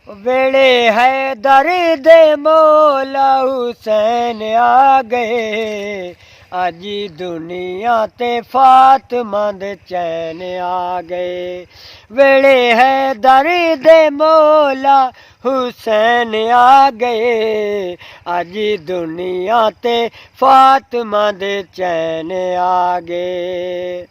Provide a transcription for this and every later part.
वेले है दर्द मौला हुसैन आ गए। अजी दुनिया ते फातिमा दे चैन आ गए। वेले है दर्द मौला हुसैन आ गए। अजी दुनिया ते फातिमा दे चैन आ गए।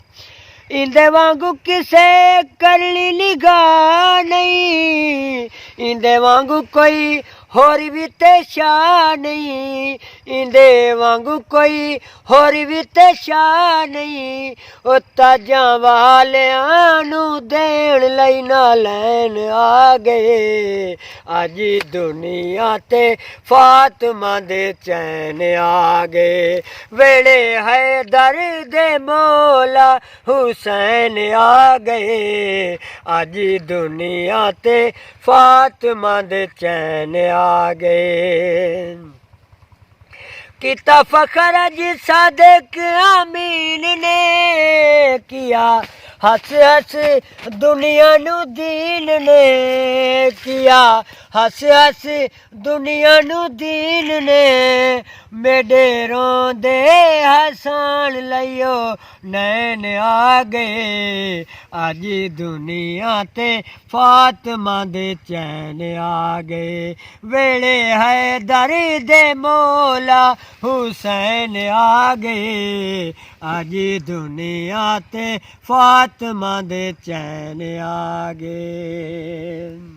इंदे वांगू किसे करली निगाह नहीं। इंदे वांगू कोई होर भी ते शाह नहीं। इंदे वांगू कोई होर भी ते शाह नहीं। ओ ताजा वालियां नू देण लई ना लैन आ गए। अज दुनिया ते फातिमा दे चैन आ गए। वेले है दर्द मौला हुसैन आ गए। अज दुनिया ते फातिमा दे चैन आ गए। किता फखर अज सादिक आमीन ने किया। हस हस दुनिया नू दीन ने किया। हस हस दुनिया नू दीन ने। मेरे रोंदे हसान लइयो नैन आ गए। अज दुनिया ते फातिमा दे चैन आ गए। वेले है दर्द मौला हुसैन आ गए। अज दुनिया ते फातिमा दे चैन आ गए।